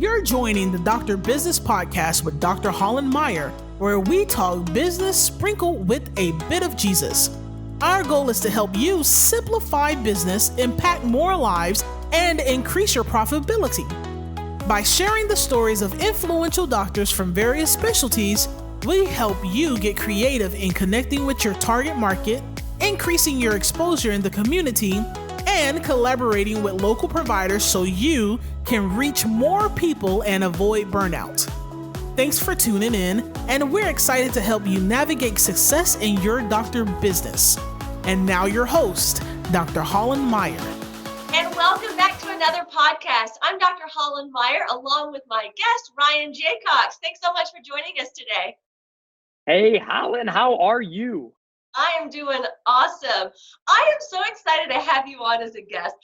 You're joining the Dr. Business Podcast with Dr. Hollen, where we talk business sprinkled with a bit of Jesus. Our goal is to help you simplify business, impact more lives, and increase your profitability. By sharing the stories of influential doctors from various specialties, we help you get creative in connecting with your target market, increasing your exposure in the community, and collaborating with local providers so you can reach more people and avoid burnout. Thanks for tuning in, and we're excited to help you navigate success in your doctor business. And now your host, Dr. Hollen. And welcome back to another podcast. I'm Dr. Hollen, along with my guest, Ryan Jaycox. Thanks so much for joining us today. Hey, Hollen, how are you? I am doing awesome. I am so excited to have you on as a guest.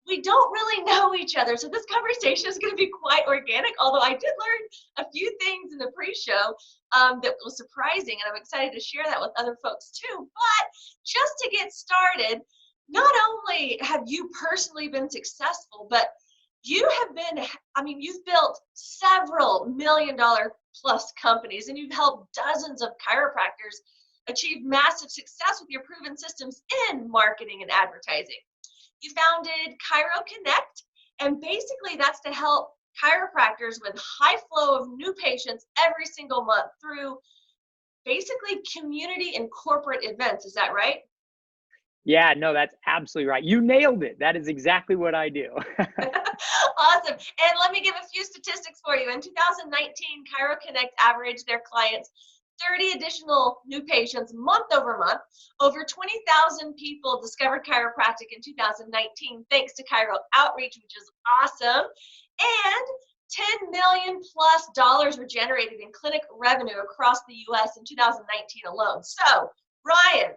We don't really know each other, so this conversation is going to be quite organic, although I did learn a few things in the pre-show that was surprising, and I'm excited to share that with other folks too. But just to get started, not only have you personally been successful, but you have been, you've built several $1-million+ companies, and you've helped dozens of chiropractors achieve massive success with your proven systems in marketing and advertising. You founded ChiroConnect, and basically that's to help chiropractors with high flow of new patients every single month through basically community and corporate events. Is that right? Yeah, no, that's absolutely right. You nailed it. That is exactly what I do. Awesome. And let me give a few statistics for you. In 2019, ChiroConnect averaged their clients 30 additional new patients month over month. Over 20,000 people discovered chiropractic in 2019 thanks to Chiro Outreach, which is awesome. And $10 million+ were generated in clinic revenue across the U.S. in 2019 alone. So, Ryan,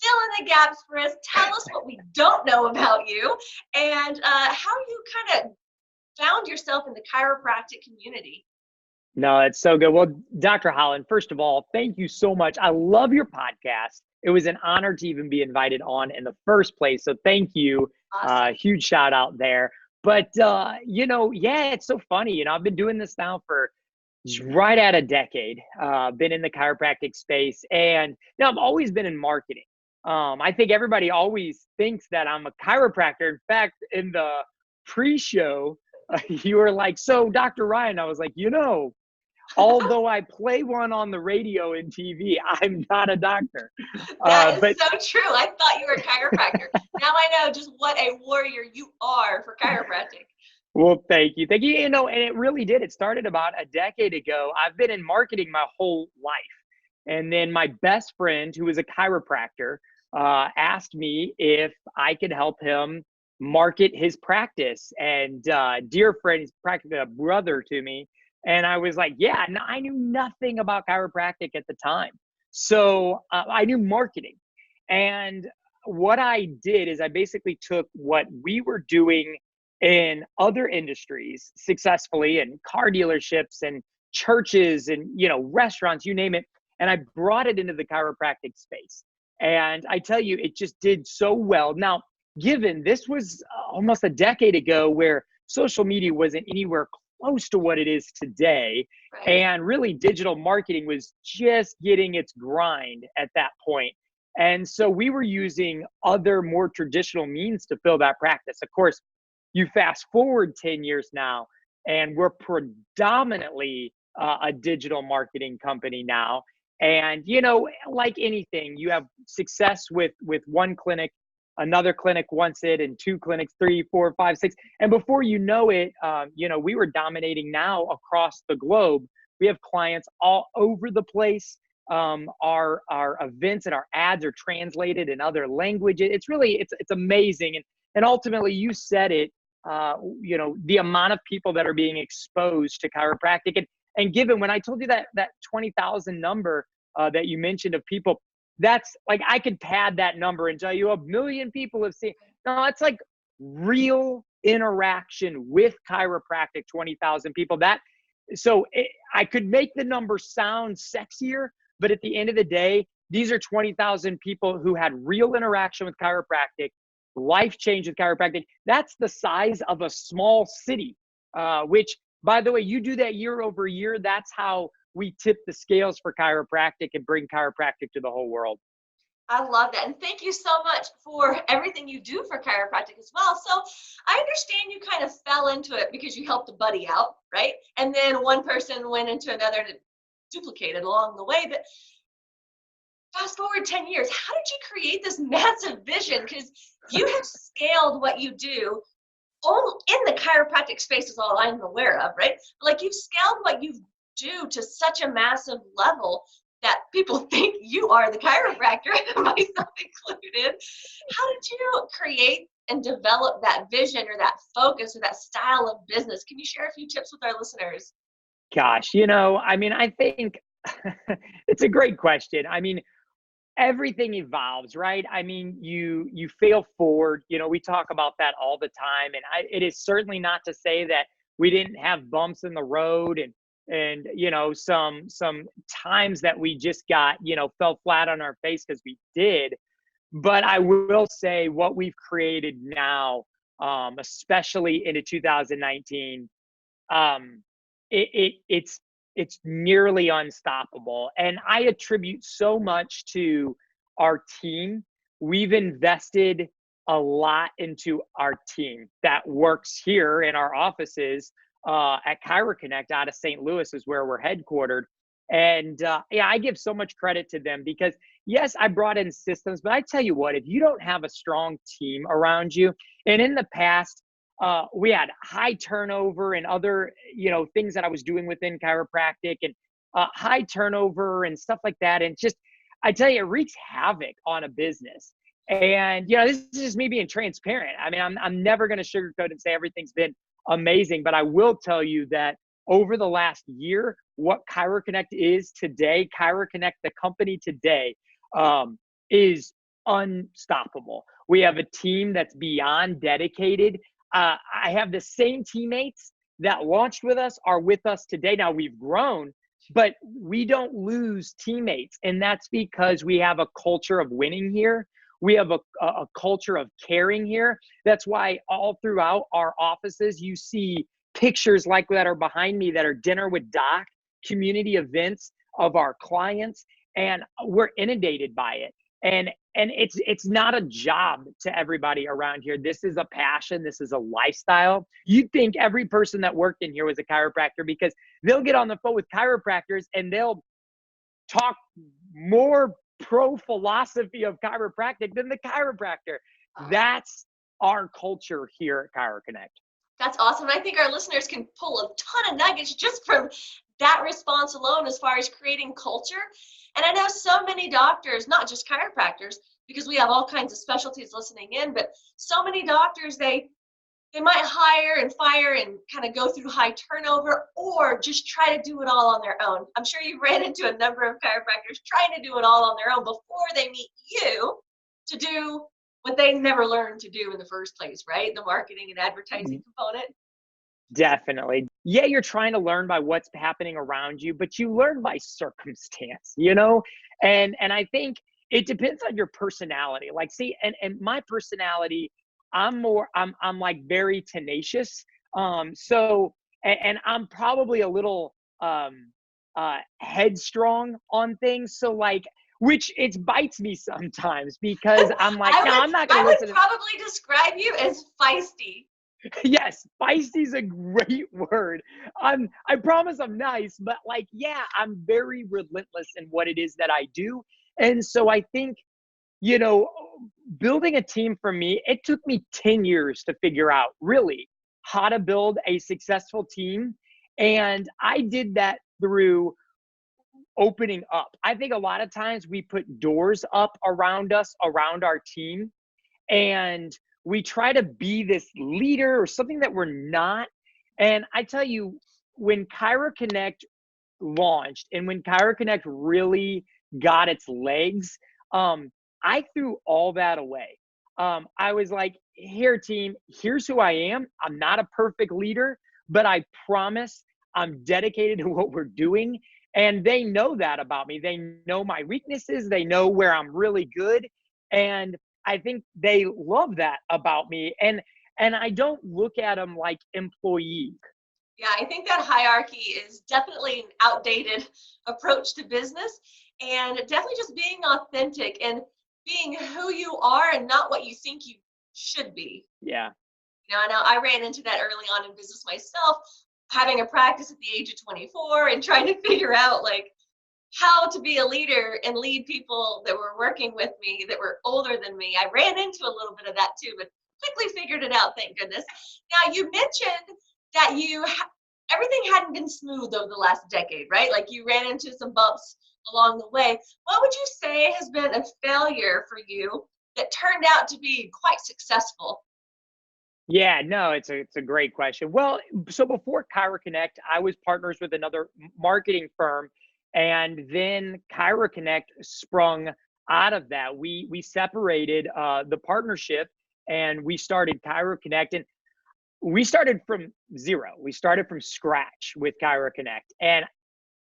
fill in the gaps for us. Tell us what we don't know about you and how you kind of found yourself in the chiropractic community. No, it's so good. Well, Dr. Hollen, first of all, thank you so much. I love your podcast. It was an honor to even be invited on in the first place. So thank you. Awesome. Huge shout out there. But, it's so funny. I've been doing this now for right at a decade, been in the chiropractic space. And, I've always been in marketing. I think everybody always thinks that I'm a chiropractor. In fact, in the pre-show, you were like, so Dr. Ryan, I was like, although I play one on the radio and TV, I'm not a doctor. That is so true. I thought you were a chiropractor. Now I know just what a warrior you are for chiropractic. Well, thank you. Thank you. And it really did. It started about a decade ago. I've been in marketing my whole life. And then my best friend, who is a chiropractor, asked me if I could help him market his practice. And dear friend, he's practically a brother to me. And I was like, yeah, no, I knew nothing about chiropractic at the time. So I knew marketing. And what I did is I basically took what we were doing in other industries successfully, in car dealerships and churches and, restaurants, you name it. And I brought it into the chiropractic space. And I tell you, it just did so well. Now, given this was almost a decade ago where social media wasn't anywhere close to what it is today. Right. And really digital marketing was just getting its grind at that point. And so we were using other more traditional means to fill that practice. Of course, you fast forward 10 years now, and we're predominantly a digital marketing company now. And, like anything, you have success with one clinic, another clinic wants it, and 2 clinics, 3, 4, 5, 6. And before you know it, we were dominating now across the globe. We have clients all over the place. Our events and our ads are translated in other languages. It's really, it's amazing. And ultimately, you said it, the amount of people that are being exposed to chiropractic. And given when I told you that 20,000 number that you mentioned of people, that's like, I could pad that number and tell you 1 million people have seen. No, it's like real interaction with chiropractic, 20,000 people. I could make the number sound sexier, but at the end of the day, these are 20,000 people who had real interaction with chiropractic, life change with chiropractic. That's the size of a small city, which by the way, you do that year over year. That's how we tip the scales for chiropractic and bring chiropractic to the whole world. I love that. And thank you so much for everything you do for chiropractic as well. So I understand you kind of fell into it because you helped a buddy out, right? And then one person went into another and it duplicated along the way. But fast forward 10 years, how did you create this massive vision? Because you have scaled what you do all in the chiropractic space is all I'm aware of, right? Like you've scaled what you do to such a massive level that people think you are the chiropractor, myself included. How did you create and develop that vision or that focus or that style of business? Can you share a few tips with our listeners? Gosh, I mean, I think it's a great question. I mean, everything evolves, right? I mean, you fail forward. We talk about that all the time, and it is certainly not to say that we didn't have bumps in the road and some times that we just got fell flat on our face, because we did. But I will say what we've created now, especially into 2019, it's nearly unstoppable. And I attribute so much to our team. We've invested a lot into our team that works here in our offices at ChiroConnect out of St. Louis is where we're headquartered. And I give so much credit to them because, yes, I brought in systems, but I tell you what, if you don't have a strong team around you, and in the past, we had high turnover and other, things that I was doing within chiropractic and high turnover and stuff like that. And just, I tell you, it wreaks havoc on a business. And, this is just me being transparent. I mean, I'm never going to sugarcoat and say everything's been amazing, but I will tell you that over the last year, what ChiroConnect is today, ChiroConnect, the company today, is unstoppable. We have a team that's beyond dedicated. I have the same teammates that launched with us are with us today. Now we've grown, but we don't lose teammates. And that's because we have a culture of winning here. We have a culture of caring here. That's why all throughout our offices, you see pictures like that are behind me that are dinner with Doc, community events of our clients, and we're inundated by it. And it's not a job to everybody around here. This is a passion. This is a lifestyle. You'd think every person that worked in here was a chiropractor because they'll get on the phone with chiropractors and they'll talk more pro philosophy of chiropractic than the chiropractor. That's our culture here at ChiroConnect. That's awesome. I think our listeners can pull a ton of nuggets just from that response alone as far as creating culture. And I know so many doctors, not just chiropractors, because we have all kinds of specialties listening in, but so many doctors, they might hire and fire and kind of go through high turnover or just try to do it all on their own. I'm sure you've ran into a number of chiropractors trying to do it all on their own before they meet you to do what they never learned to do in the first place, right? The marketing and advertising component. Definitely. Yeah, you're trying to learn by what's happening around you, but you learn by circumstance, and I think it depends on your personality. Like, see, and my personality, I'm like very tenacious. So I'm probably a little headstrong on things. So like, which it bites me sometimes because I'm like, I'm not going to listen. I would probably describe you as feisty. Yes, feisty is a great word. I promise I'm nice, but like, yeah, I'm very relentless in what it is that I do. And so I think, building a team for me, it took me 10 years to figure out really how to build a successful team. And I did that through opening up. I think a lot of times we put doors up around us, around our team, and we try to be this leader or something that we're not. And I tell you, when ChiroConnect launched and when ChiroConnect really got its legs, I threw all that away. I was like, here, team, here's who I am. I'm not a perfect leader, but I promise I'm dedicated to what we're doing. And they know that about me. They know my weaknesses. They know where I'm really good. And I think they love that about me. And I don't look at them like employees. Yeah, I think that hierarchy is definitely an outdated approach to business, and definitely just being authentic and being who you are and not what you think you should be. Yeah. I know I ran into that early on in business myself, having a practice at the age of 24 and trying to figure out like how to be a leader and lead people that were working with me that were older than me. I ran into a little bit of that too, but quickly figured it out, thank goodness. Now, you mentioned that everything hadn't been smooth over the last decade, right? Like you ran into some bumps along the way. What would you say has been a failure for you that turned out to be quite successful? Yeah, no, it's a great question. Well, so before ChiroConnect, I was partners with another marketing firm, and then ChiroConnect sprung out of that. We separated the partnership, and we started ChiroConnect, and we started from zero. We started from scratch with ChiroConnect, and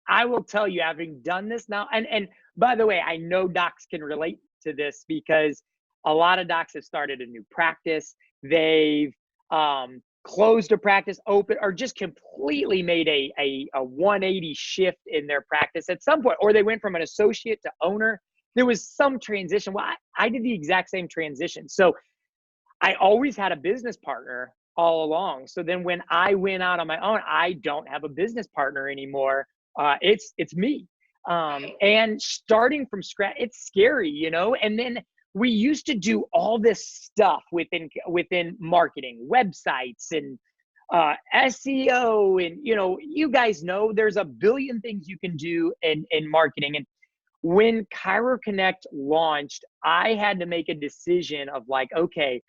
I will tell you, having done this now, and by the way, I know docs can relate to this because a lot of docs have started a new practice. They've closed a practice, open, or just completely made a 180 shift in their practice at some point, or they went from an associate to owner. There was some transition. Well, I did the exact same transition. So I always had a business partner all along. So then when I went out on my own, I don't have a business partner anymore. It's me. And starting from scratch, it's scary, you know. And then we used to do all this stuff within marketing, websites, and SEO, and you guys know there's a billion things you can do in marketing. And when ChiroConnect launched, I had to make a decision of like, okay,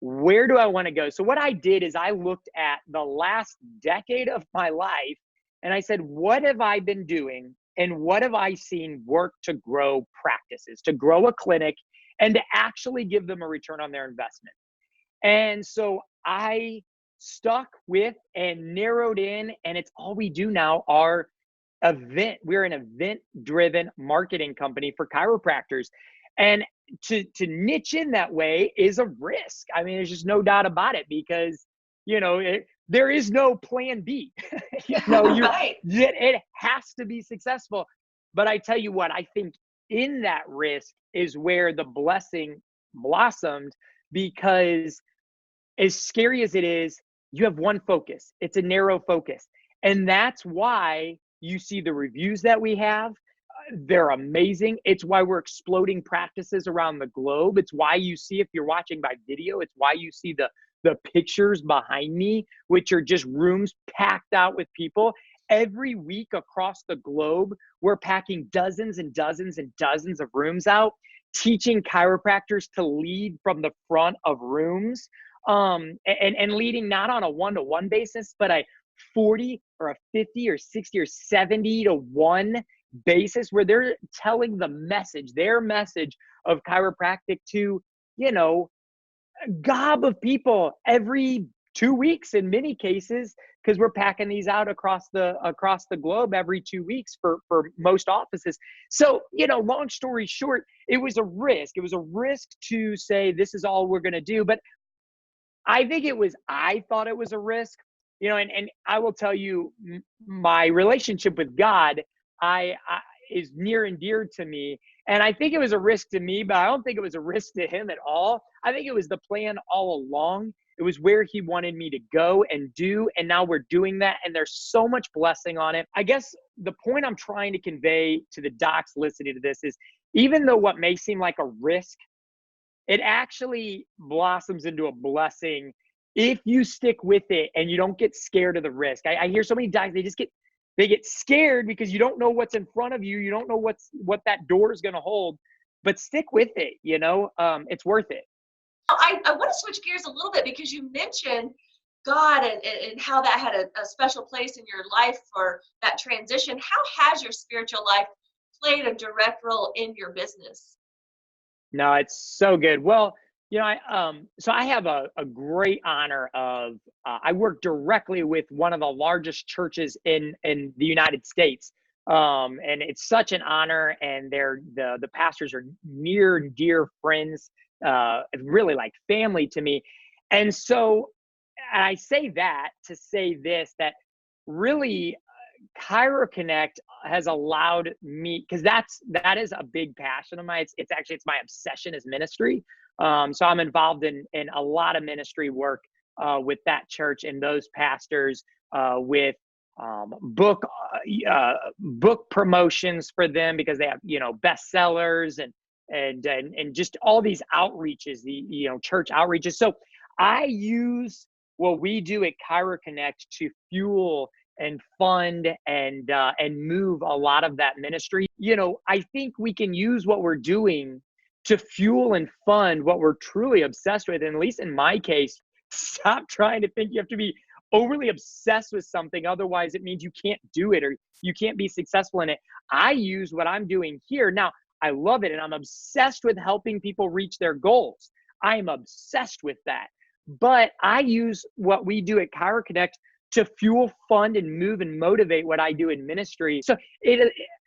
where do I want to go? So what I did is I looked at the last decade of my life and I said, what have I been doing and what have I seen work to grow practices, to grow a clinic, and to actually give them a return on their investment? And so I stuck with and narrowed in, and it's all we do now are we're an event driven marketing company for chiropractors. And to niche in that way is a risk. I mean, there's just no doubt about it, because there is no plan B. Right. It has to be successful. But I tell you what, I think in that risk is where the blessing blossomed, because as scary as it is, you have one focus. It's a narrow focus. And that's why you see the reviews that we have. They're amazing. It's why we're exploding practices around the globe. It's why you see, if you're watching by video, it's why you see the pictures behind me, which are just rooms packed out with people. Every week across the globe, we're packing dozens and dozens and dozens of rooms out, teaching chiropractors to lead from the front of rooms, and leading not on a one-to-one basis, but a 40 or a 50 or 60 or 70 to 1 basis, where they're telling their message of chiropractic to, a gob of people every 2 weeks in many cases, because we're packing these out across the globe every 2 weeks for most offices. So, long story short, it was a risk. It was a risk to say, this is all we're going to do. But I thought it was a risk, and I will tell you, my relationship with God, is near and dear to me. And I think it was a risk to me, but I don't think it was a risk to him at all. I think it was the plan all along. It was where he wanted me to go and do. And now we're doing that. And there's so much blessing on it. I guess the point I'm trying to convey to the docs listening to this is, even though what may seem like a risk, it actually blossoms into a blessing if you stick with it and you don't get scared of the risk. I hear so many docs, they get scared because you don't know what's in front of you. You don't know what that door is going to hold, but stick with it. It's worth it. I want to switch gears a little bit, because you mentioned God and how that had a special place in your life for that transition. How has your spiritual life played a direct role in your business? No, it's so good. Well, so I have a great honor of, I work directly with one of the largest churches in the United States. And it's such an honor, and the pastors are near and dear friends, really like family to me. And so I say that to say this, that really ChiroConnect has allowed me, because that is a big passion of mine. It's my obsession is ministry. So I'm involved in a lot of ministry work with that church and those pastors, with book promotions for them, because they have, bestsellers and just all these outreaches, the church outreaches. So I use what we do at ChiroConnect to fuel and fund and move a lot of that ministry. I think we can use what we're doing to fuel and fund what we're truly obsessed with. And at least in my case, stop trying to think you have to be overly obsessed with something. Otherwise, it means you can't do it or you can't be successful in it. I use what I'm doing here. Now, I love it, and I'm obsessed with helping people reach their goals. I am obsessed with that. But I use what we do at ChiroConnect to fuel, fund, and move and motivate what I do in ministry. So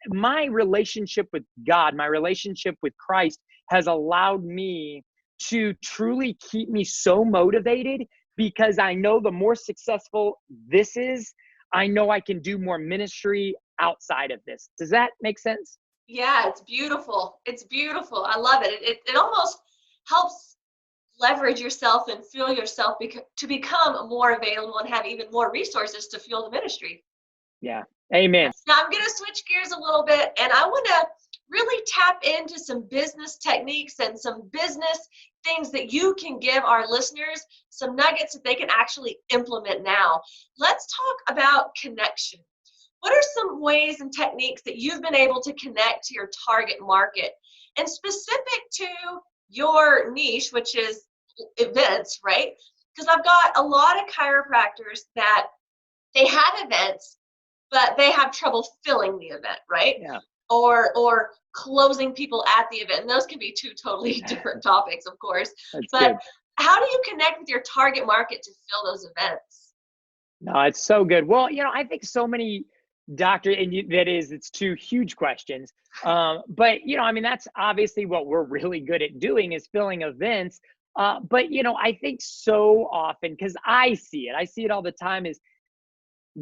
my relationship with God, my relationship with Christ has allowed me to truly keep me so motivated, because I know the more successful this is, I know I can do more ministry outside of this. Does that make sense? Yeah, it's beautiful. It's beautiful. I love it. It almost helps leverage yourself and fuel yourself to become more available and have even more resources to fuel the ministry. Yeah. Amen. Now I'm going to switch gears a little bit, and I want to really tap into some business techniques and some business things that you can give our listeners, some nuggets that they can actually implement now. Let's talk about connection. What are some ways and techniques that you've been able to connect to your target market, and specific to your niche, which is events, right? Because I've got a lot of chiropractors that they have events, but they have trouble filling the event, right? Yeah. Or closing people at the event. And those can be two totally different topics, of course. That's but good. How do you connect with your target market to fill those events? No, it's so good. Well, I think so many doctors, and it's two huge questions. But, that's obviously what we're really good at doing, is filling events. But, I think so often, because I see it all the time, is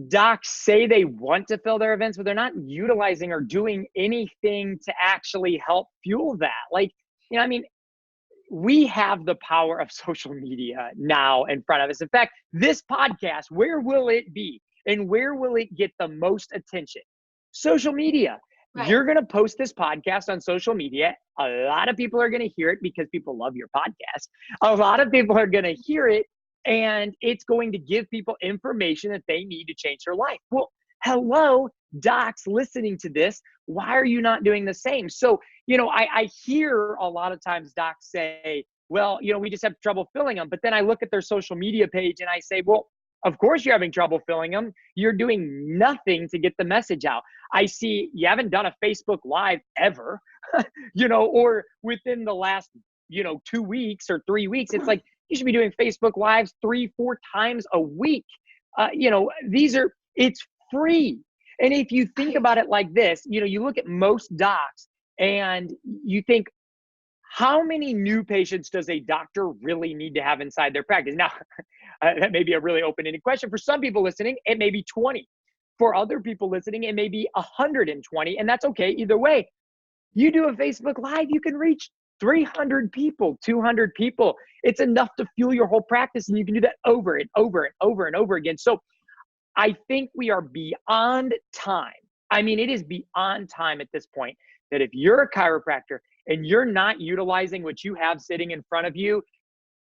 docs say they want to fill their events, but they're not utilizing or doing anything to actually help fuel that. Like, we have the power of social media now in front of us. In fact, this podcast, where will it be and where will it get the most attention? Social media. Right. You're going to post this podcast on social media. A lot of people are going to hear it because people love your podcast. A lot of people are going to hear it, and it's going to give people information that they need to change their life. Well, hello, docs listening to this. Why are you not doing the same? So, I hear a lot of times docs say, well, we just have trouble filling them. But then I look at their social media page and I say, well, of course you're having trouble filling them. You're doing nothing to get the message out. I see you haven't done a Facebook Live ever, or within the last, 2 weeks or 3 weeks. It's like, you should be doing Facebook Lives 3-4 times a week. It's free. And if you think about it like this, you look at most docs and you think, how many new patients does a doctor really need to have inside their practice? Now, that may be a really open-ended question. For some people listening, it may be 20. For other people listening, it may be 120, and that's okay either way. You do a Facebook Live, you can reach 300 people, 200 people. It's enough to fuel your whole practice, and you can do that over and over and over and over again. So I think we are beyond time. It is beyond time at this point that if you're a chiropractor and you're not utilizing what you have sitting in front of you,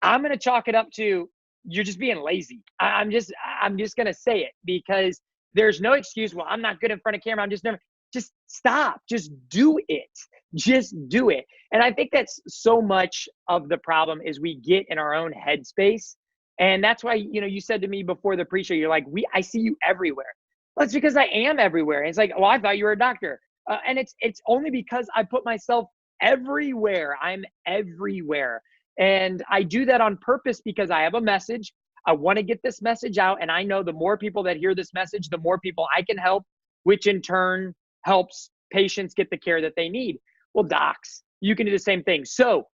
I'm going to chalk it up to you're just being lazy. I'm just going to say it, because there's no excuse. Well, I'm not good in front of camera. Just stop. Just do it. Just do it. And I think that's so much of the problem, is we get in our own headspace. And that's why, you said to me before the pre-show, you're like, I see you everywhere. Well, it's because I am everywhere. And it's like, well, I thought you were a doctor. And it's only because I put myself everywhere. I'm everywhere. And I do that on purpose, because I have a message. I want to get this message out. And I know the more people that hear this message, the more people I can help, which in turn helps patients get the care that they need. Well, docs, you can do the same thing. So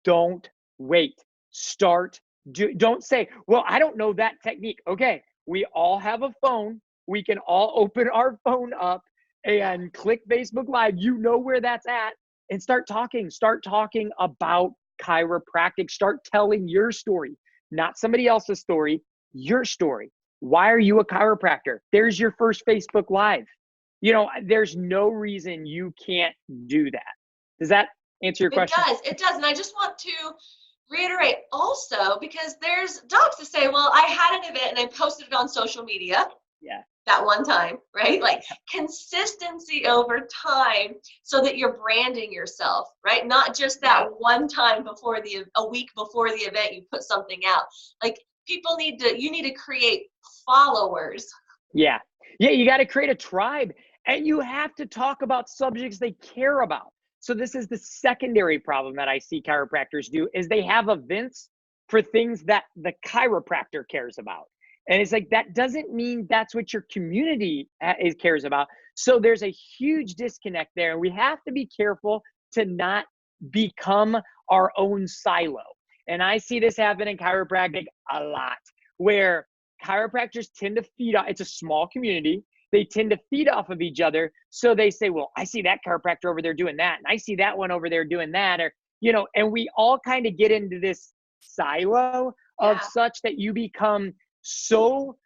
don't wait. Don't say, well, I don't know that technique. Okay, we all have a phone. we can all open our phone up and click Facebook Live. You know where that's at, and start talking about chiropractic. Start telling your story, not somebody else's story, your story. Why are you a chiropractor? There's your first Facebook Live. There's no reason you can't do that. Does that answer your question? It does. And I just want to reiterate also, because there's docs that say, well, I had an event and I posted it on social media. Yeah. That one time, right? Like consistency over time so that you're branding yourself, right? Not just that one time a week before the event, you put something out. Like you need to create followers. Yeah. Yeah. You got to create a tribe, and you have to talk about subjects they care about. So this is the secondary problem that I see chiropractors do, is they have events for things that the chiropractor cares about. And it's like, that doesn't mean that's what your community cares about. So there's a huge disconnect there. And we have to be careful to not become our own silo. And I see this happen in chiropractic a lot, where chiropractors tend to feed off. It's a small community. They tend to feed off of each other. So they say, well, I see that chiropractor over there doing that, and I see that one over there doing that. Or, and we all kind of get into this silo of such that you become so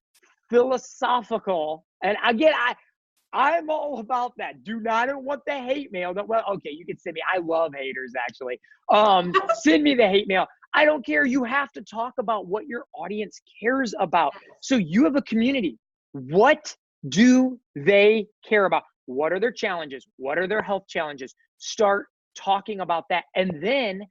philosophical. And again, I'm all about that. I don't want the hate mail. Well, okay, you can send me. I love haters, actually. Send me the hate mail. I don't care. You have to talk about what your audience cares about. So you have a community. What do they care about? What are their challenges? What are their health challenges? Start talking about that. And then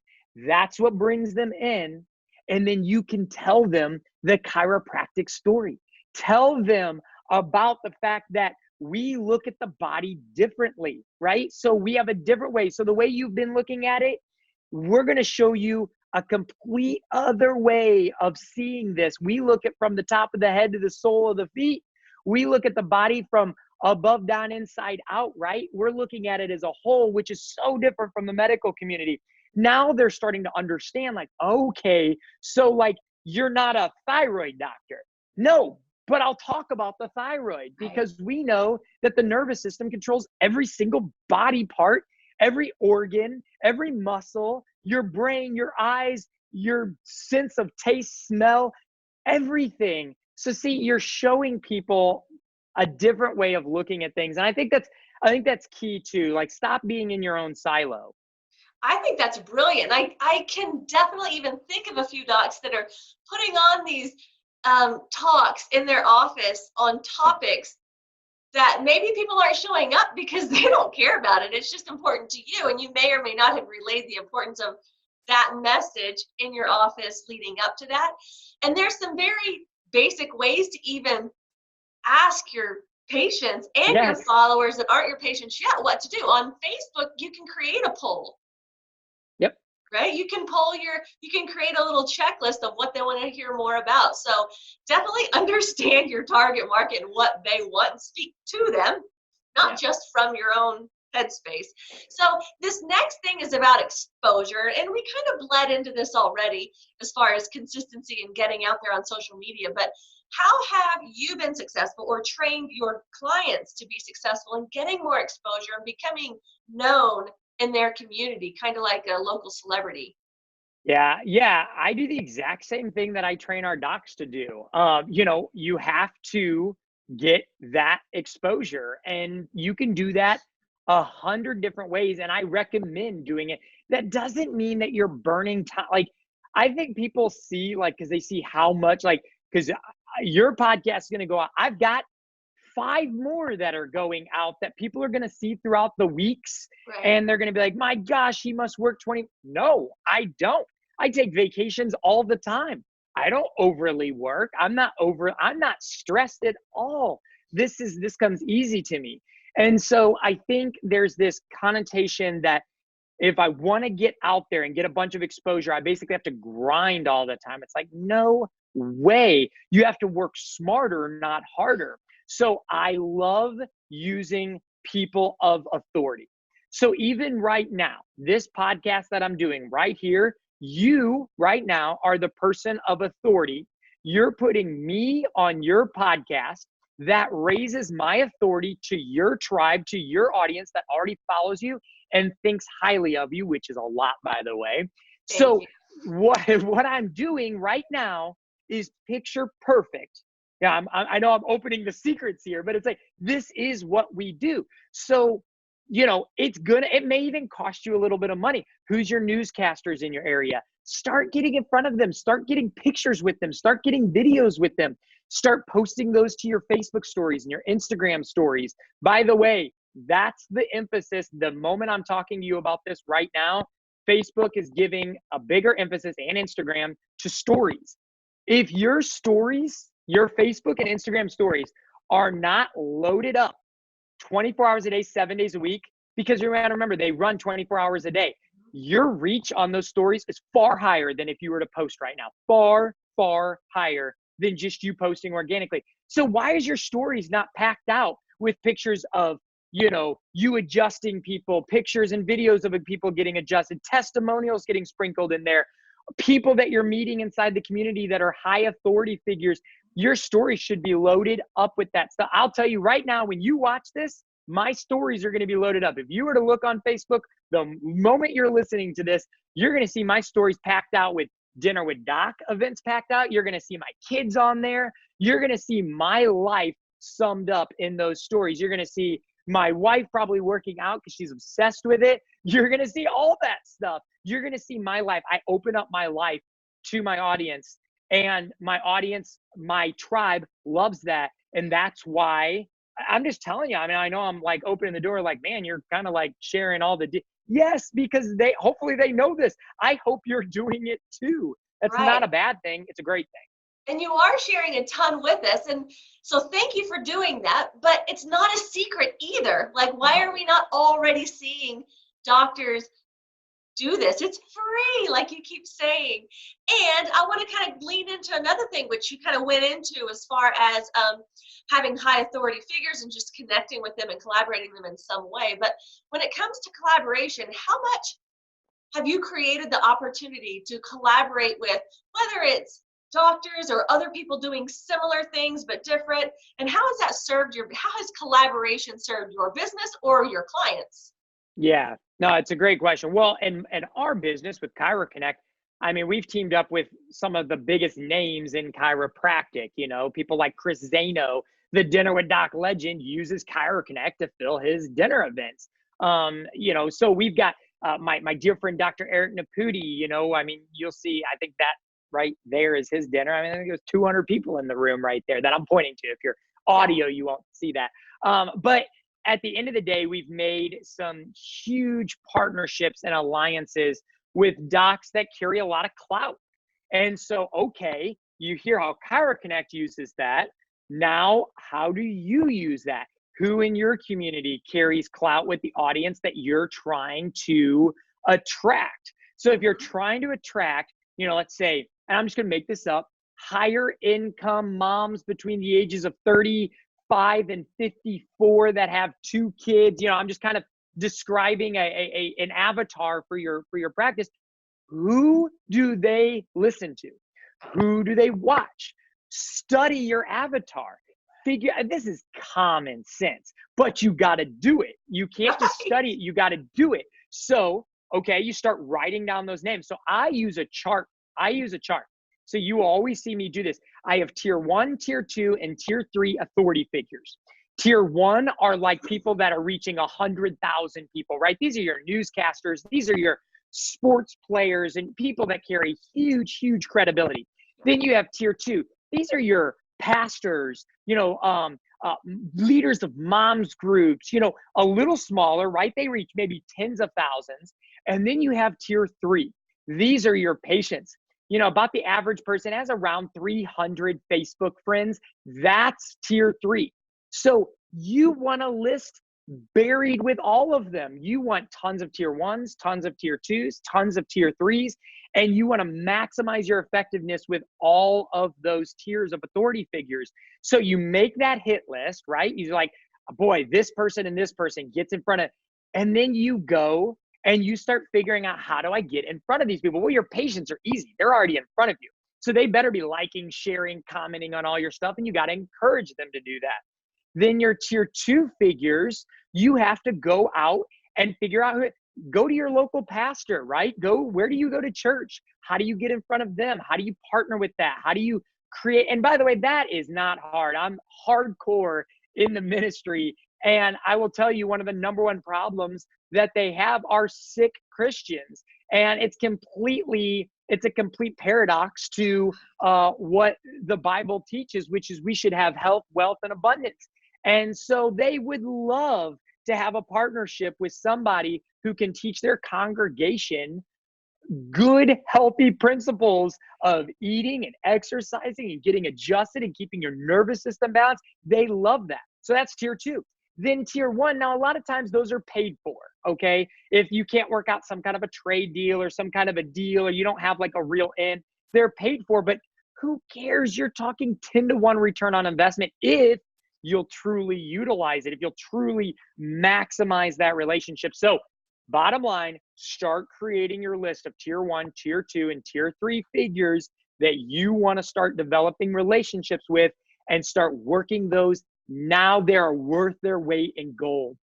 that's what brings them in. And then you can tell them the chiropractic story. Tell them about the fact that we look at the body differently, right? So we have a different way. So the way you've been looking at it, we're going to show you a complete other way of seeing this. We look at from the top of the head to the sole of the feet. We look at the body from above, down, inside out, right? We're looking at it as a whole, which is so different from the medical community. Now they're starting to understand, like, okay, so like you're not a thyroid doctor. No, but I'll talk about the thyroid, because we know that the nervous system controls every single body part, every organ, every muscle, your brain, your eyes, your sense of taste, smell, everything. So see, you're showing people a different way of looking at things. And I think that's key too. Like, stop being in your own silo. I think that's brilliant. I can definitely even think of a few docs that are putting on these talks in their office on topics that maybe people aren't showing up because they don't care about it. It's just important to you, and you may or may not have relayed the importance of that message in your office leading up to that. And there's some very basic ways to even ask your patients and your followers that aren't your patients yet what to do. On Facebook, you can create a poll. Yep. Right? You can create a little checklist of what they want to hear more about. So definitely understand your target market and what they want, and speak to them, not just from your own headspace. So this next thing is about exposure, and we kind of bled into this already as far as consistency and getting out there on social media. But how have you been successful or trained your clients to be successful in getting more exposure and becoming known in their community, kind of like a local celebrity? Yeah. I do the exact same thing that I train our docs to do. You have to get that exposure, and you can do that 100 different ways. And I recommend doing it. That doesn't mean that you're burning time. Like, I think people see, like, cause they see how much, like, cause your podcast is going to go out. I've got 5 more that are going out that people are going to see throughout the weeks. Right. And they're going to be like, my gosh, he must work 20. No, I don't. I take vacations all the time. I don't overly work. I'm not stressed at all. This comes easy to me. And so I think there's this connotation that if I want to get out there and get a bunch of exposure, I basically have to grind all the time. It's like, no way. You have to work smarter, not harder. So I love using people of authority. So even right now, this podcast that I'm doing right here, you right now are the person of authority. You're putting me on your podcast. that raises my authority to your tribe, to your audience that already follows you and thinks highly of you, which is a lot, by the way. Thank So you. what I'm doing right now is picture perfect. Yeah, I know I'm opening the secrets here, but it's like, this is what we do. So, it may even cost you a little bit of money. Who's your newscasters in your area? Start getting in front of them. Start getting pictures with them. Start getting videos with them. Start posting those to your Facebook stories and your Instagram stories. By the way, that's the emphasis. The moment I'm talking to you about this right now, Facebook is giving a bigger emphasis, and Instagram, to stories. If your stories, your Facebook and Instagram stories, are not loaded up 24 hours a day, 7 days a week, because you gotta remember, they run 24 hours a day, your reach on those stories is far higher than if you were to post right now. Far, far higher than just you posting organically. So why is your stories not packed out with pictures of, you adjusting people, pictures and videos of people getting adjusted, testimonials getting sprinkled in there, people that you're meeting inside the community that are high authority figures? Your story should be loaded up with that stuff. I'll tell you right now, when you watch this, my stories are going to be loaded up. If you were to look on Facebook, the moment you're listening to this, you're going to see my stories packed out with Dinner with Doc events packed out. You're going to see my kids on there. You're going to see my life summed up in those stories. You're going to see my wife probably working out because she's obsessed with it. You're going to see all that stuff. You're going to see my life. I open up my life to my audience, and my audience, my tribe loves that. And that's why I'm just telling you, I know I'm like opening the door like, man, you're kind of like sharing all the yes, because hopefully they know this. I hope you're doing it too. That's not a bad thing. It's a great thing. And you are sharing a ton with us. And so thank you for doing that. But it's not a secret either. Like, why are we not already seeing doctors do this? It's free, like you keep saying. And I want to kind of lean into another thing, which you kind of went into as far as having high authority figures and just connecting with them and collaborating them in some way. But when it comes to collaboration, how much have you created the opportunity to collaborate with, whether it's doctors or other people doing similar things but different? And how has that how has collaboration served your business or your clients? Yeah, no, it's a great question. Well, and our business with ChiroConnect, we've teamed up with some of the biggest names in chiropractic. People like Chris Zaino, the Dinner with Doc legend, uses ChiroConnect to fill his dinner events. So we've got my dear friend, Dr. Eric Nepute. You'll see, I think that right there is his dinner. I think it was 200 people in the room right there that I'm pointing to. If you're audio, you won't see that. But at the end of the day, we've made some huge partnerships and alliances with docs that carry a lot of clout. And so, okay, you hear how ChiroConnect uses that. Now, how do you use that? Who in your community carries clout with the audience that you're trying to attract? So if you're trying to attract, let's say, and I'm just going to make this up, higher income moms between the ages of 35 and 54 that have 2 kids. I'm just kind of describing an avatar for your practice. Who do they listen to? Who do they watch? Study your avatar. This is common sense, but you got to do it. You can't just study it. You got to do it. So, okay, you start writing down those names. So I use a chart. So you always see me do this. I have tier 1, tier 2, and tier 3 authority figures. Tier 1 are like people that are reaching 100,000 people, right? These are your newscasters. These are your sports players and people that carry huge, huge credibility. Then you have tier 2. These are your pastors, leaders of moms groups, a little smaller, right? They reach maybe tens of thousands. And then you have tier 3. These are your patients. About the average person has around 300 Facebook friends. That's tier 3. So you want a list buried with all of them. You want tons of tier 1s, tons of tier 2s, tons of tier 3s, and you want to maximize your effectiveness with all of those tiers of authority figures. So you make that hit list, right? You're like, boy, this person and this person gets in front of, and then you go and you start figuring out, how do I get in front of these people? Well, your patients are easy. They're already in front of you. So they better be liking, sharing, commenting on all your stuff, and you got to encourage them to do that. Then your tier 2 figures, you have to go out and figure out go to your local pastor, right? Where do you go to church? How do you get in front of them? How do you partner with that? How do you create? And by the way, that is not hard. I'm hardcore in the ministry. And I will tell you, one of the number one problems that they have are sick Christians. And it's a complete paradox to what the Bible teaches, which is we should have health, wealth, and abundance. And so they would love to have a partnership with somebody who can teach their congregation good, healthy principles of eating and exercising and getting adjusted and keeping your nervous system balanced. They love that. So that's tier 2. Then tier 1, now a lot of times those are paid for, okay? If you can't work out some kind of a trade deal or some kind of a deal, or you don't have like a real end, they're paid for, but who cares? You're talking 10-to-1 return on investment if you'll truly utilize it, if you'll truly maximize that relationship. So bottom line, start creating your list of tier 1, tier 2, and tier 3 figures that you want to start developing relationships with, and start working those. Now they are worth their weight in gold.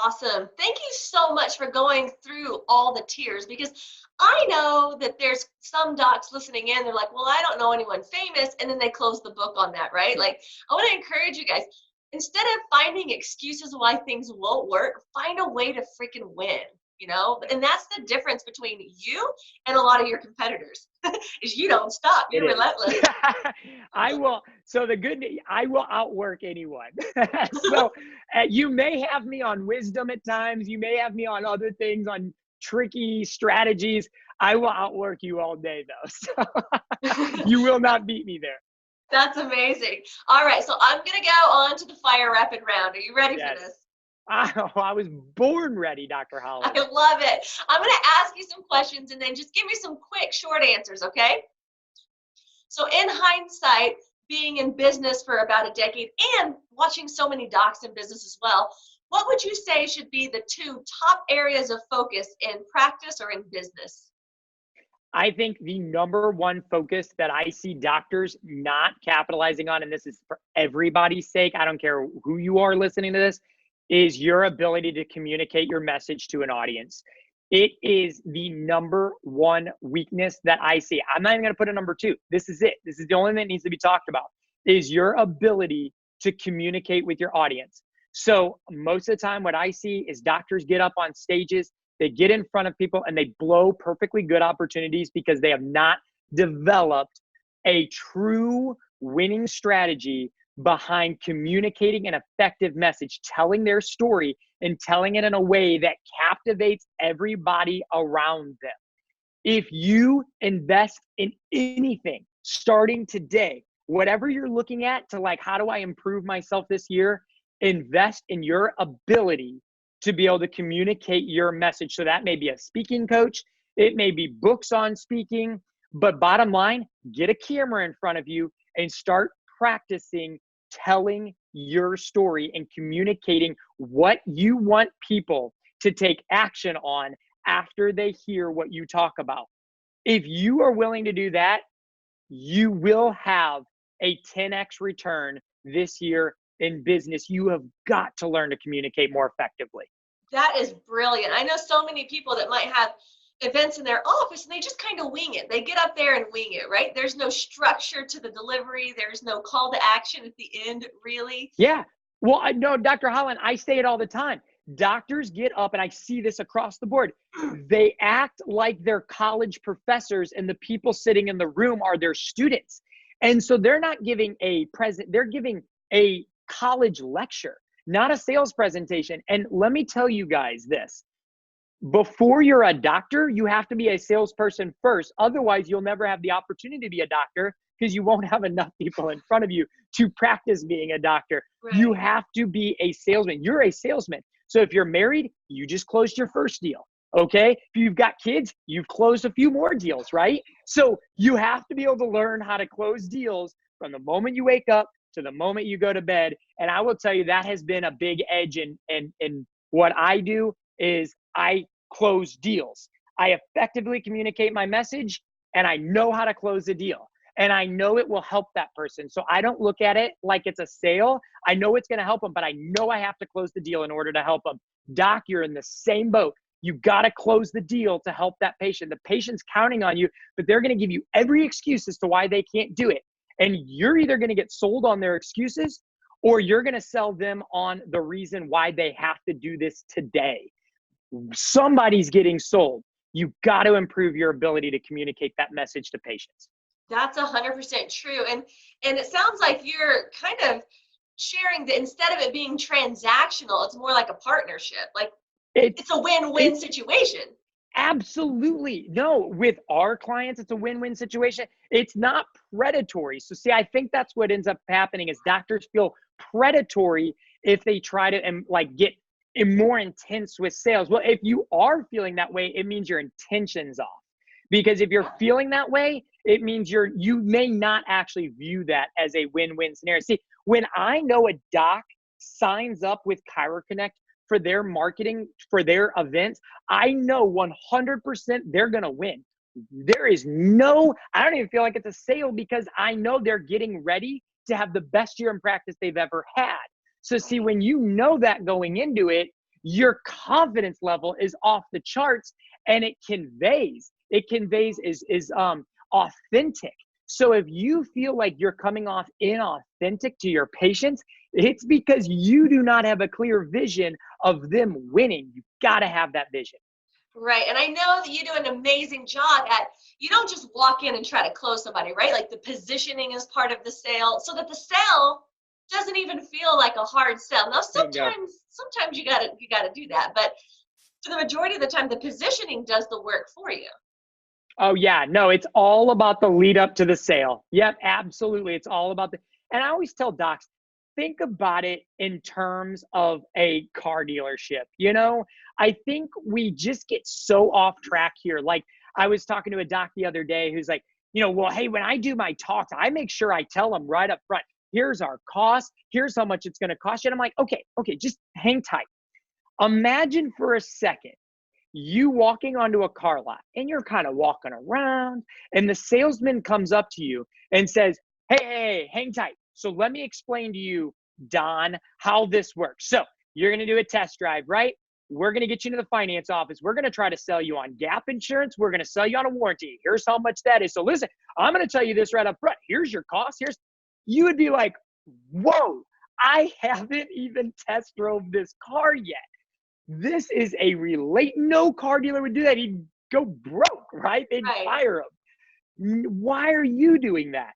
Awesome. Thank you so much for going through all the tiers, because I know that there's some docs listening in. They're like, well, I don't know anyone famous. And then they close the book on that, right? Like, I want to encourage you guys, instead of finding excuses why things won't work, find a way to freaking win, And that's the difference between you and a lot of your competitors is you don't stop. You're relentless. I will. So I will outwork anyone. So you may have me on wisdom at times. You may have me on other things, on tricky strategies. I will outwork you all day though. So you will not beat me there. That's amazing. All right. So I'm going to go on to the fire rapid round. Are you ready for this? I was born ready, Dr. Hollen. I love it. I'm going to ask you some questions and then just give me some quick, short answers, okay? So in hindsight, being in business for about a decade and watching so many docs in business as well, what would you say should be the 2 top areas of focus in practice or in business? I think the number one focus that I see doctors not capitalizing on, and this is for everybody's sake, I don't care who you are listening to this, is your ability to communicate your message to an audience. It is the number one weakness that I see. I'm not even going to put a number 2. This is it. This is the only thing that needs to be talked about, is your ability to communicate with your audience. So most of the time what I see is doctors get up on stages, they get in front of people, and they blow perfectly good opportunities because they have not developed a true winning strategy behind communicating an effective message, telling their story and telling it in a way that captivates everybody around them. If you invest in anything starting today, whatever you're looking at to like, how do I improve myself this year? Invest in your ability to be able to communicate your message. So that may be a speaking coach, it may be books on speaking, but bottom line, get a camera in front of you and start practicing telling your story and communicating what you want people to take action on after they hear what you talk about. If you are willing to do that, you will have a 10x return this year in business. You have got to learn to communicate more effectively. That is brilliant. I know so many people that might have events in their office and they just kind of wing it. They get up there and wing it, right? There's no structure to the delivery. There's no call to action at the end, really. Yeah. Well, I know, Dr. Hollen, I say it all the time. Doctors get up, and I see this across the board. They act like they're college professors, and the people sitting in the room are their students. And so they're not giving they're giving a college lecture, not a sales presentation. And let me tell you guys this. Before you're a doctor, you have to be a salesperson first. Otherwise, you'll never have the opportunity to be a doctor because you won't have enough people in front of you to practice being a doctor. Right. You have to be a salesman. You're a salesman. So if you're married, you just closed your first deal. Okay. If you've got kids, you've closed a few more deals, right? So you have to be able to learn how to close deals from the moment you wake up to the moment you go to bed. And I will tell you, that has been a big edge in what I do is I close deals. I effectively communicate my message and I know how to close a deal. and I know it will help that person. So I don't look at it like it's a sale. I know it's going to help them, but I know I have to close the deal in order to help them. Doc, you're in the same boat. You got to close the deal to help that patient. The patient's counting on you, but they're going to give you every excuse as to why they can't do it. And you're either going to get sold on their excuses, or you're going to sell them on the reason why they have to do this today. Somebody's getting sold. You got to improve your ability to communicate that message to patients. That's 100% true. And it sounds like you're kind of sharing that instead of it being transactional, it's more like a partnership. Like it's a win-win situation. Absolutely. No, with our clients, it's a win-win situation. It's not predatory. So see, I think that's what ends up happening is doctors feel predatory if they try to get more intense with sales. Well, if you are feeling that way, it means your intention's off. Because if you're feeling that way, it means you may not actually view that as a win-win scenario. See, when I know a doc signs up with ChiroConnect for their marketing, for their events, I know 100% they're going to win. There is I don't even feel like it's a sale because I know they're getting ready to have the best year in practice they've ever had. So see, when you know that going into it, your confidence level is off the charts, and it conveys is authentic. So if you feel like you're coming off inauthentic to your patients, it's because you do not have a clear vision of them winning. You've got to have that vision. Right. And I know that you do an amazing job you don't just walk in and try to close somebody, right? Like the positioning is part of the sale so that the sale doesn't even feel like a hard sell. Now, sometimes you gotta do that, but for the majority of the time, the positioning does the work for you. Oh yeah, no, it's all about the lead up to the sale. Yep, absolutely. It's all about and I always tell docs, think about it in terms of a car dealership. I think we just get so off track here. Like I was talking to a doc the other day who's like, well, hey, when I do my talks, I make sure I tell them right up front, here's our cost, here's how much it's going to cost you. And I'm like, okay, just hang tight. Imagine for a second, you walking onto a car lot and you're kind of walking around and the salesman comes up to you and says, hey, hang tight. So let me explain to you, Don, how this works. So you're going to do a test drive, right? We're going to get you to the finance office. We're going to try to sell you on gap insurance. We're going to sell you on a warranty. Here's how much that is. So listen, I'm going to tell you this right up front. Here's your cost. You would be like, whoa, I haven't even test drove this car yet. This is no car dealer would do that. He'd go broke, right? They'd fire him. Why are you doing that?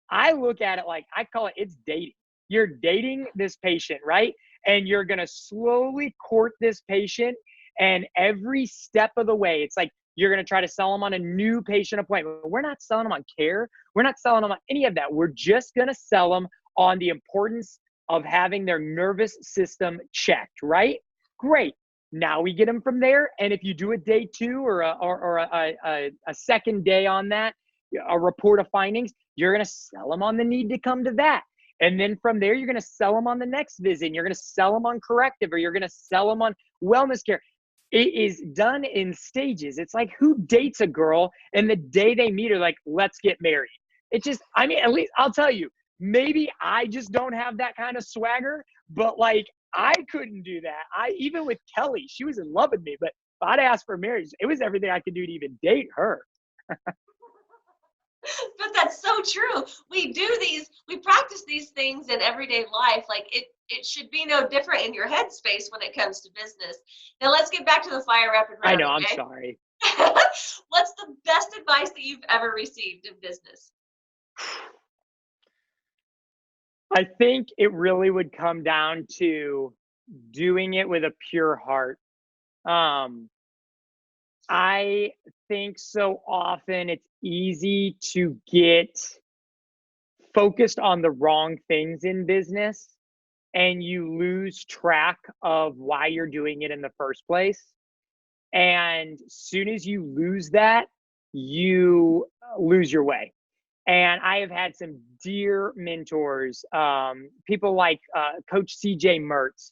I look at it like, I call it's dating. You're dating this patient, right? And you're going to slowly court this patient. And every step of the way, it's like, you're going to try to sell them on a new patient appointment. We're not selling them on care. We're not selling them on any of that. We're just going to sell them on the importance of having their nervous system checked, right? Great. Now we get them from there. And if you do a day 2 or a second day on that, a report of findings, you're going to sell them on the need to come to that. And then from there, you're going to sell them on the next visit. You're going to sell them on corrective, or you're going to sell them on wellness care. It is done in stages. It's like, who dates a girl and the day they meet her, like, let's get married? It just, at least I'll tell you, maybe I just don't have that kind of swagger, but like, I couldn't do that. Even with Kelly, she was in love with me, but if I'd asked for marriage, it was everything I could do to even date her. But that's so true. We practice these things in everyday life. Like it should be no different in your headspace when it comes to business. Now let's get back to the fire rapid round. I know, okay? I'm sorry. What's the best advice that you've ever received in business? I think it really would come down to doing it with a pure heart. I think so often it's easy to get focused on the wrong things in business and you lose track of why you're doing it in the first place. And as soon as you lose that, you lose your way. And I have had some dear mentors, people like Coach CJ Mertz,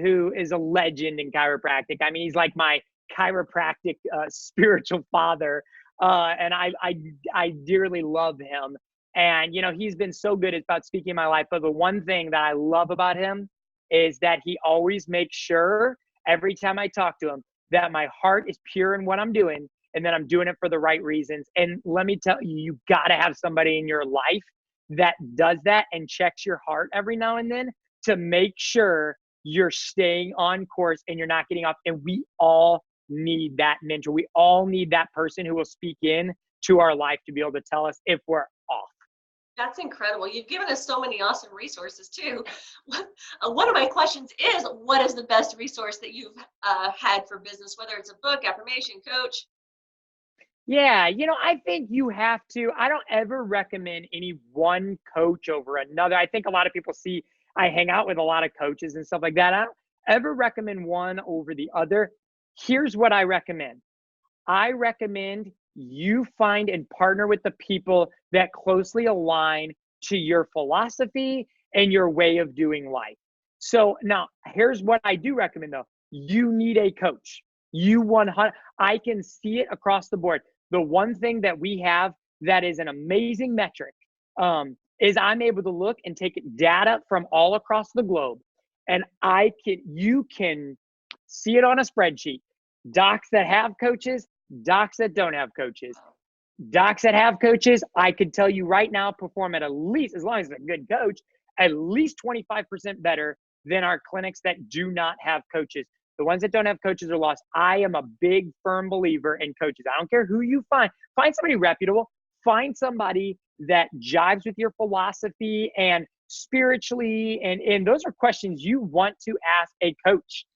who is a legend in chiropractic. I mean, he's like my chiropractic spiritual father. And I dearly love him. And, you know, he's been so good about speaking in my life. But the one thing that I love about him is that he always makes sure every time I talk to him that my heart is pure in what I'm doing and that I'm doing it for the right reasons. And let me tell you, you got to have somebody in your life that does that and checks your heart every now and then to make sure you're staying on course and you're not getting off. And we all need that mentor. We all need that person who will speak in to our life to be able to tell us if we're off. That's incredible. You've given us so many awesome resources too. One of my questions is, what is the best resource that you've had for business, whether it's a book, affirmation, coach? Yeah, you know, I think you have to, I don't ever recommend any one coach over another. I think a lot of people see, I hang out with a lot of coaches and stuff like that. I don't ever recommend one over the other. Here's what I recommend. I recommend you find and partner with the people that closely align to your philosophy and your way of doing life. So now here's what I do recommend though. You need a coach. I can see it across the board. The one thing that we have that is an amazing metric is I'm able to look and take data from all across the globe, and you can see it on a spreadsheet. Docs that have coaches, docs that don't have coaches. Docs that have coaches, I could tell you right now, perform at least, as long as it's a good coach, at least 25% better than our clinics that do not have coaches. The ones that don't have coaches are lost. I am a big, firm believer in coaches. I don't care who you find. Find somebody reputable. Find somebody that jives with your philosophy and spiritually. And those are questions you want to ask a coach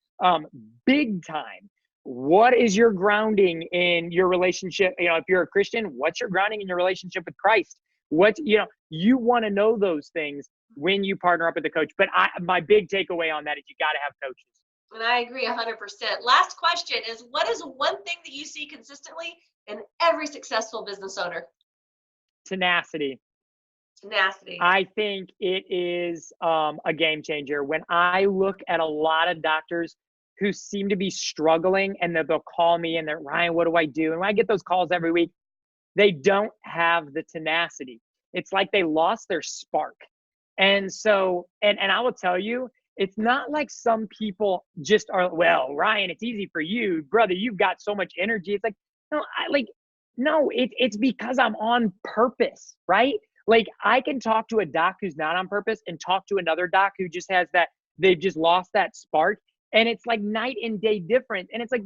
big time. What is your grounding in your relationship? You know, if you're a Christian, what's your grounding in your relationship with Christ? You want to know those things when you partner up with a coach. But my big takeaway on that is you got to have coaches. And I agree 100%. Last question is, what is one thing that you see consistently in every successful business owner? Tenacity. Tenacity. I think it is a game changer. When I look at a lot of doctors who seem to be struggling and they'll call me and they're, Ryan, what do I do? And when I get those calls every week, they don't have the tenacity. It's like they lost their spark. And so, and I will tell you, it's not like some people just are, well, Ryan, it's easy for you, brother. You've got so much energy. It's like, no, it's because I'm on purpose, right? Like I can talk to a doc who's not on purpose and talk to another doc who just has that, they've just lost that spark. And it's like night and day different. And it's like,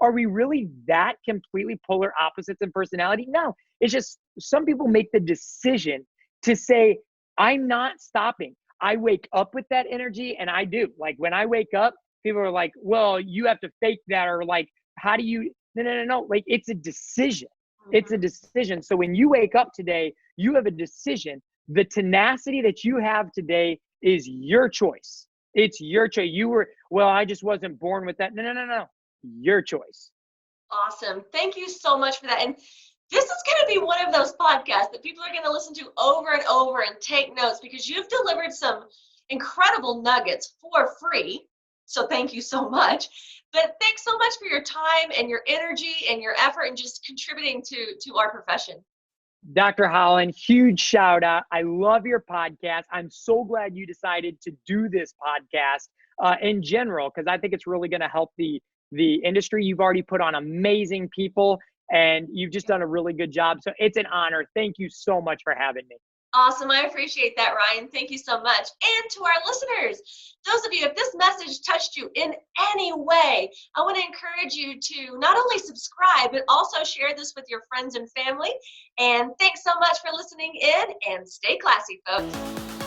are we really that completely polar opposites in personality? No, it's just some people make the decision to say, I'm not stopping. I wake up with that energy, and I do. Like when I wake up, people are like, well, you have to fake that, or like, how do you, no. Like it's a decision. It's a decision. So when you wake up today, you have a decision. The tenacity that you have today is your choice. It's your choice. I just wasn't born with that. No. Your choice. Awesome. Thank you so much for that. And this is going to be one of those podcasts that people are going to listen to over and over and take notes, because you've delivered some incredible nuggets for free. So thank you so much. But thanks so much for your time and your energy and your effort and just contributing to our profession. Dr. Hollen, huge shout out. I love your podcast. I'm so glad you decided to do this podcast in general, because I think it's really going to help the industry. You've already put on amazing people, and you've just done a really good job. So it's an honor. Thank you so much for having me. Awesome. I appreciate that, Ryan. Thank you so much. And to our listeners, those of you, if this message touched you in any way, I want to encourage you to not only subscribe, but also share this with your friends and family. And thanks so much for listening in, and stay classy, folks.